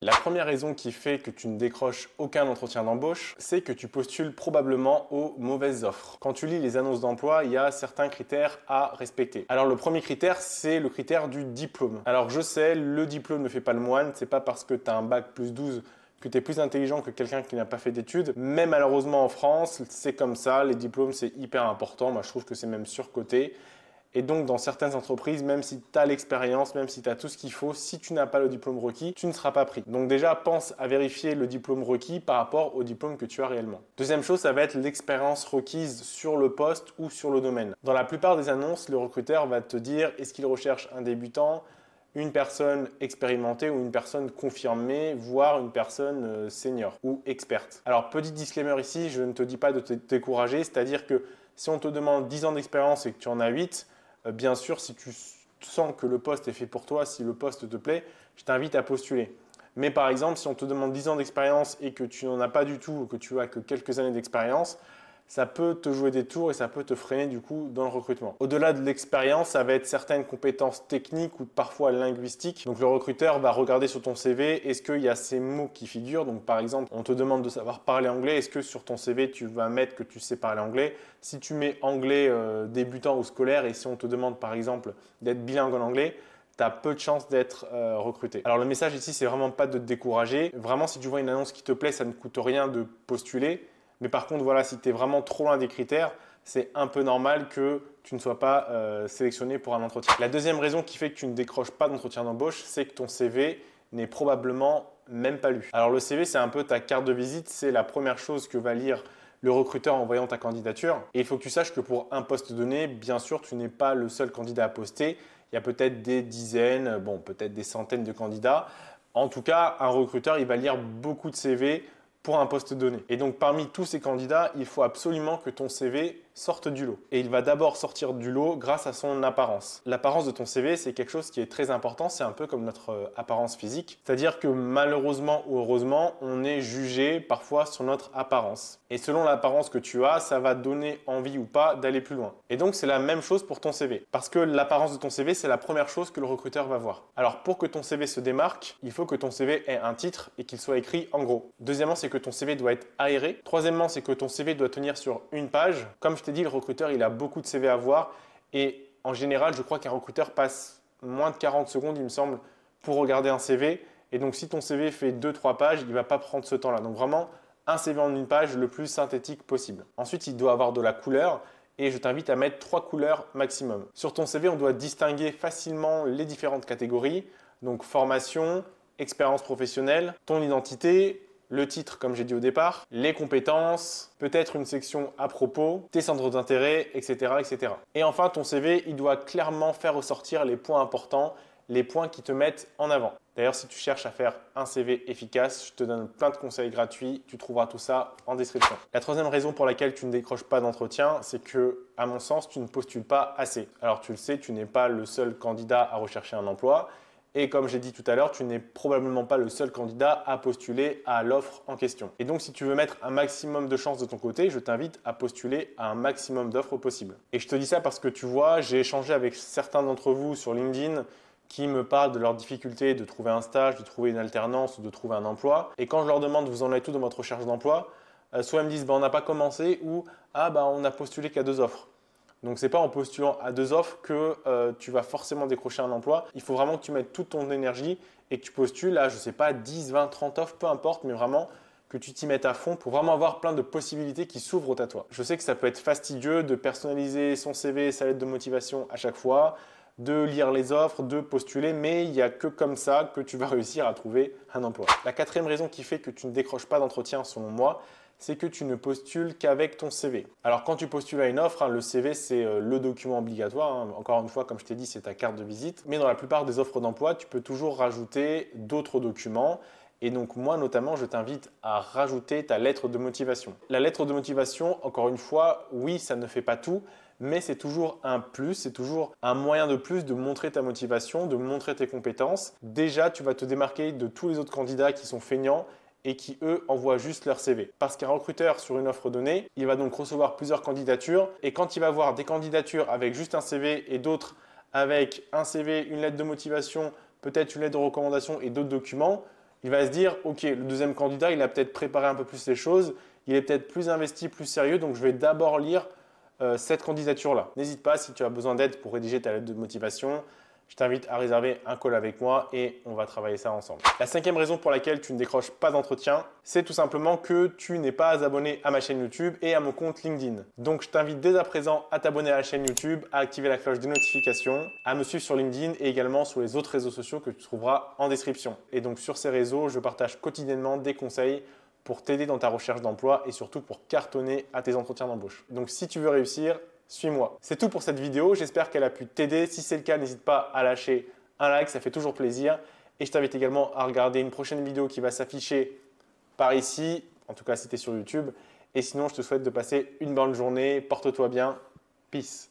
La première raison qui fait que tu ne décroches aucun entretien d'embauche, c'est que tu postules probablement aux mauvaises offres. Quand tu lis les annonces d'emploi, il y a certains critères à respecter. Alors le premier critère, c'est le critère du diplôme. Alors je sais, le diplôme ne fait pas le moine, c'est pas parce que tu as un bac plus 12 que tu es plus intelligent que quelqu'un qui n'a pas fait d'études. Mais malheureusement en France, c'est comme ça, les diplômes c'est hyper important. Moi je trouve que c'est même surcoté. Et donc, dans certaines entreprises, même si tu as l'expérience, même si tu as tout ce qu'il faut, si tu n'as pas le diplôme requis, tu ne seras pas pris. Donc déjà, pense à vérifier le diplôme requis par rapport au diplôme que tu as réellement. Deuxième chose, ça va être l'expérience requise sur le poste ou sur le domaine. Dans la plupart des annonces, le recruteur va te dire est-ce qu'il recherche un débutant, une personne expérimentée ou une personne confirmée, voire une personne senior ou experte. Alors, petit disclaimer ici, je ne te dis pas de te décourager, c'est-à-dire que si on te demande 10 ans d'expérience et que tu en as 8, bien sûr, si tu sens que le poste est fait pour toi, si le poste te plaît, je t'invite à postuler. Mais par exemple, si on te demande 10 ans d'expérience et que tu n'en as pas du tout, ou que tu as que quelques années d'expérience, ça peut te jouer des tours et ça peut te freiner du coup dans le recrutement. Au-delà de l'expérience, ça va être certaines compétences techniques ou parfois linguistiques. Donc le recruteur va regarder sur ton CV, est-ce qu'il y a ces mots qui figurent? Donc par exemple, on te demande de savoir parler anglais, est-ce que sur ton CV tu vas mettre que tu sais parler anglais? Si tu mets anglais débutant ou scolaire et si on te demande par exemple d'être bilingue en anglais, tu as peu de chances d'être recruté. Alors le message ici, c'est vraiment pas de te décourager. Vraiment, si tu vois une annonce qui te plaît, ça ne coûte rien de postuler. Mais par contre, voilà, si tu es vraiment trop loin des critères, c'est un peu normal que tu ne sois pas sélectionné pour un entretien. La deuxième raison qui fait que tu ne décroches pas d'entretien d'embauche, c'est que ton CV n'est probablement même pas lu. Alors le CV, c'est un peu ta carte de visite, c'est la première chose que va lire le recruteur en voyant ta candidature. Et il faut que tu saches que pour un poste donné, bien sûr, tu n'es pas le seul candidat à poster. Il y a peut-être des dizaines, bon, peut-être des centaines de candidats. En tout cas, un recruteur, il va lire beaucoup de CV pour un poste donné. Et donc parmi tous ces candidats, il faut absolument que ton CV sorte du lot. Et il va d'abord sortir du lot grâce à son apparence. L'apparence de ton CV, c'est quelque chose qui est très important, c'est un peu comme notre apparence physique. C'est-à-dire que malheureusement ou heureusement, on est jugé parfois sur notre apparence. Et selon l'apparence que tu as, ça va donner envie ou pas d'aller plus loin. Et donc c'est la même chose pour ton CV. Parce que l'apparence de ton CV, c'est la première chose que le recruteur va voir. Alors pour que ton CV se démarque, il faut que ton CV ait un titre et qu'il soit écrit en gros. Deuxièmement, c'est que ton CV doit être aéré. Troisièmement, c'est que ton CV doit tenir sur une page. Comme je t'ai dit, le recruteur, il a beaucoup de CV à voir. Et en général, je crois qu'un recruteur passe moins de 40 secondes, il me semble, pour regarder un CV. Et donc, si ton CV fait 2-3 pages, il ne va pas prendre ce temps-là. Donc, vraiment, un CV en une page le plus synthétique possible. Ensuite, il doit avoir de la couleur. Et je t'invite à mettre 3 couleurs maximum. Sur ton CV, on doit distinguer facilement les différentes catégories. Donc, formation, expérience professionnelle, ton identité, le titre, comme j'ai dit au départ, les compétences, peut-être une section à propos, tes centres d'intérêt, etc., etc. Et enfin, ton CV, il doit clairement faire ressortir les points importants, les points qui te mettent en avant. D'ailleurs, si tu cherches à faire un CV efficace, je te donne plein de conseils gratuits. Tu trouveras tout ça en description. La troisième raison pour laquelle tu ne décroches pas d'entretien, c'est que, à mon sens, tu ne postules pas assez. Alors, tu le sais, tu n'es pas le seul candidat à rechercher un emploi. Et comme j'ai dit tout à l'heure, tu n'es probablement pas le seul candidat à postuler à l'offre en question. Et donc, si tu veux mettre un maximum de chances de ton côté, je t'invite à postuler à un maximum d'offres possibles. Et je te dis ça parce que tu vois, j'ai échangé avec certains d'entre vous sur LinkedIn qui me parlent de leurs difficultés de trouver un stage, de trouver une alternance ou de trouver un emploi. Et quand je leur demande vous en êtes où dans votre recherche d'emploi, soit ils me disent on n'a pas commencé ou on a postulé qu'à 2 offres. Donc ce n'est pas en postulant à 2 offres que tu vas forcément décrocher un emploi. Il faut vraiment que tu mettes toute ton énergie et que tu postules à, je ne sais pas, 10, 20, 30 offres, peu importe, mais vraiment que tu t'y mettes à fond pour vraiment avoir plein de possibilités qui s'ouvrent à toi. Je sais que ça peut être fastidieux de personnaliser son CV, sa lettre de motivation à chaque fois, de lire les offres, de postuler, mais il n'y a que comme ça que tu vas réussir à trouver un emploi. La quatrième raison qui fait que tu ne décroches pas d'entretien, selon moi, c'est que tu ne postules qu'avec ton CV. Alors quand tu postules à une offre, le CV c'est le document obligatoire. Encore une fois, comme je t'ai dit, c'est ta carte de visite. Mais dans la plupart des offres d'emploi, tu peux toujours rajouter d'autres documents. Et donc moi notamment, je t'invite à rajouter ta lettre de motivation. La lettre de motivation, encore une fois, oui, ça ne fait pas tout, mais c'est toujours un plus, c'est toujours un moyen de plus de montrer ta motivation, de montrer tes compétences. Déjà, tu vas te démarquer de tous les autres candidats qui sont feignants et qui, eux, envoient juste leur CV. Parce qu'un recruteur, sur une offre donnée, il va donc recevoir plusieurs candidatures et quand il va voir des candidatures avec juste un CV et d'autres avec un CV, une lettre de motivation, peut-être une lettre de recommandation et d'autres documents, Il va se dire, ok, le deuxième candidat, il a peut-être préparé un peu plus les choses, il est peut-être plus investi, plus sérieux, donc je vais d'abord lire cette candidature-là. N'hésite pas, si tu as besoin d'aide pour rédiger ta lettre de motivation, je t'invite à réserver un call avec moi et on va travailler ça ensemble. La cinquième raison pour laquelle tu ne décroches pas d'entretien, c'est tout simplement que tu n'es pas abonné à ma chaîne YouTube et à mon compte LinkedIn. Donc je t'invite dès à présent à t'abonner à la chaîne YouTube, à activer la cloche des notifications, à me suivre sur LinkedIn et également sur les autres réseaux sociaux que tu trouveras en description. Et donc sur ces réseaux, je partage quotidiennement des conseils pour t'aider dans ta recherche d'emploi et surtout pour cartonner à tes entretiens d'embauche. Donc si tu veux réussir, suis-moi. C'est tout pour cette vidéo, j'espère qu'elle a pu t'aider. Si c'est le cas, n'hésite pas à lâcher un like, ça fait toujours plaisir. Et je t'invite également à regarder une prochaine vidéo qui va s'afficher par ici, en tout cas si tu es sur YouTube. Et sinon, je te souhaite de passer une bonne journée, porte-toi bien, peace.